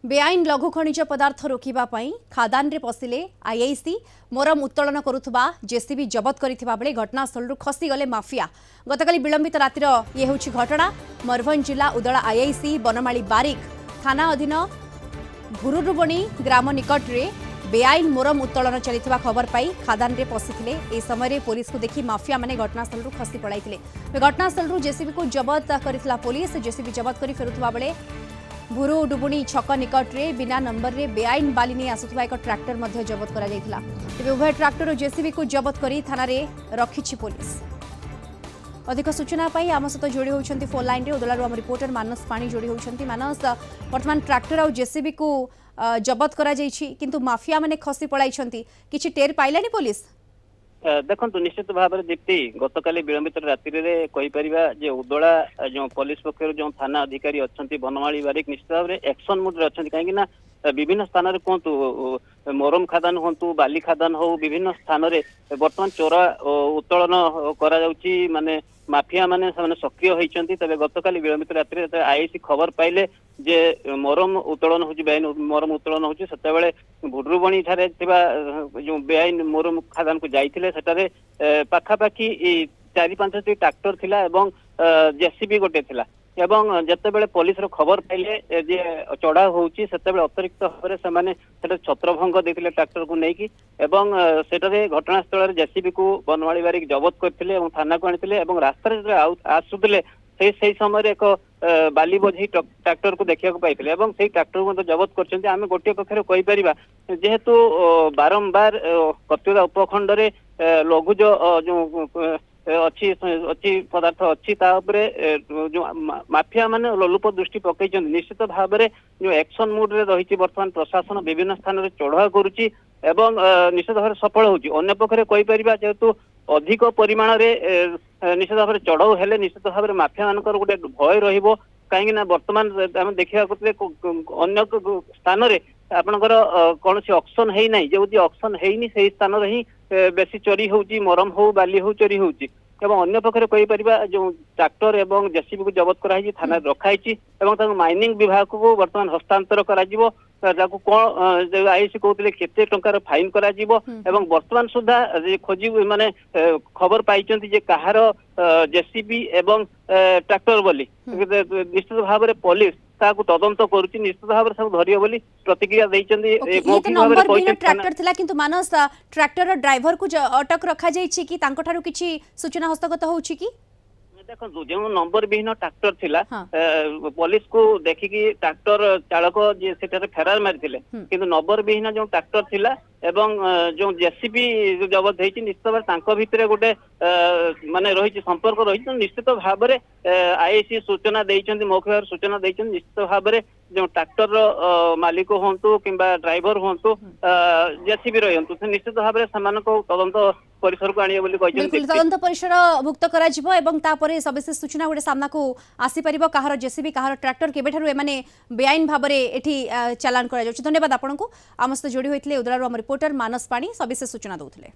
बेआईन लघु खनिज पदार्थ रोकवा खादान रे पशिले आईआईसी मोरम उत्तोलन करुवा जेसीबी जबत करथिबा बेले घटनास्थल खसीगले माफिया। गतकाली विलंबित रातिर ये होछि घटना। मयूरभंज जिला उदला आईआईसी बनमाली बारिक थाना अधीन भुरुरुबणी ग्राम निकट रे बेआईन मोरम उत्तोलन चलिथिबा खबर पाई खादान रे पशिथिले। ए समय पुलिस को देखि माफिया माने घटनास्थल खसी पड़ाइथिले। घटनास्थल जेसीबी को जबत करथिला पुलिस। जेसीबी जबत करी फेरुथिबा बेले भुरु डुबुणी छक निकट रे बिना नंबर रे बेआईन बाली नहीं आसुवा एक ट्रैक्टर मध्य जबत करा जायथिला। तेबे उभय ट्रैक्टर और जेसीबी को जबत करी थाना रे रखिछि पुलिस। अधिक सूचना पाई आम सहित जोड़ी होउछंती फोन लाइन रे उदलारु आम रिपोर्टर मानस पानी जोड़ी होउछंती। मानस, वर्तमान ट्रैक्टर और जेसीबी को जबत करा जायछि किंतु माफिया माने खसी पळाइछंती, किछि टेर पाइलानी पुलिस? देखो निश्चित भाव में दीप्ति गतकाली विलंबित रात्रि में कहीपर उदला जो पुलिस पक्ष जो थाना अधिकारी अच्छा बनमाली बारिक निश्चित भाव में एक्शन मुड अच्छा कहीं विभिन्न स्थान में कहतु मोरम खादान हूँ बाली खादान हो विभिन्न स्थान में बर्तमान चोरा उत्तोलन कर माने माफिया माने सक्रिय होती। तेज गतकाली विलंबित रात्रि आईआईसी खबर पाइले जे मोरम उत्तोलन हो मोरम उत्तोलन होते भुड्रुबणी ठारे जो बेआईन मोरम खादान को जाइए सेटारे पाखापाखि 4-5टी ट्रैक्टर थिला एवं जेसीबी गोटे थिला एवं जेतेबेले पुलिस रो खबर पाइले जे चढ़ा होउची सेतेबेले अतिरिक्त भाबरे सेमाने सेटा छत्रभंग देथिले ट्रैक्टर को नेकी एवं सेटारे घटनास्थल जेसीबी को बनवाली बारिक जबत करथिले एवं थाना को आनिथिले एवं रास्ता रे आसुथिले से समय एक बाली बोझी ट्रैक्टर को देखा पाइले एवं से ट्रैक्टर को जबत कर आम गोटे पक्षर कहीपर जेहेतु बारंबार कत्यूरा उपखंड रे लघुज जो अच्छी पदार्थ अच्छी जो माफिया माने लोलुप दृष्टि पकई निश्चित भाव में जो एक्शन मुड रे रही बर्तमान प्रशासन विभिन्न स्थान में चढ़ा करुच्ची एवं निश्चित भाव सफल होची। अन्य पक्षरे कहीपर जेहेतु अधिक परिमाण रे निश्चित भाव चढ़ाऊ हेले निश्चित भाव में माफिया मानकर गोटे भय रहिबो कहीं बर्तमान आम देखा अन्य स्थान में आपणकर कौन सी ऑक्शन है ना जो ऑक्शन है से स्थान ही बेसी चोरी होउची मोरम हो बाली हो चोरी होउची एवं अन्य पक्षरे कहीपर जो ट्रैक्टर एवं जेसीबी को जबत कराई थाना रखाई माइनिंग विभाग को बर्तमान हस्तांतर करा कौन आईसी कहते केते टंकार फाइन करा एवं वर्तमान सुधा खोजी माने खबर पाई कहार जेसीबी एवं ट्रैक्टर बोली निश्चित भाव में पुलिस ताकू तदंत करुच्ची निश्चित भाव में सब धरियो बोली प्रतिक्रिया ट्रैक्टर थिला किंतु मानस ट्रैक्टर ड्राइवर को अटक रखा जायछि कि तांको ठारू किछि सूचना हस्तगत होउछि कि देखो जो नंबर विहीन ट्रैक्टर थिला पुलिस को देखिकी ट्रैक्टर चालक जे सेटारे फेरार मारिथिले किंतु नंबर विहीन जो ट्रैक्टर थिला एवं जो जेसीबी जबत होती निश्चित भाव तांको भितरे गोटे माने रही संपर्क रही निश्चित भाव में आईआईसी सूचना देइछन्ति मौखिक भाव सूचना देइछन्ति निश्चित भाव में जो ट्रैक्टर मालिक हूँ कि ड्राइवर हूँ जेसीबी रही निश्चित भाव में तदंत परिसर को आनिए बोली कहिसेंति तदंत परिसर भुक्त करा जिवो एवं तापरे सविशेष सूचना गोटे सामना को आसी परिबो कहार जेसीबी कहार ट्रैक्टर केबेठारु एमाने बेआईन भाव में एठी चालान करा जाउछि। धन्यवाद आपनको आम सहित जोड़ी होइतिले उदलारु हम रिपोर्टर मानस पाणी सविशेष सूचना दउथिले।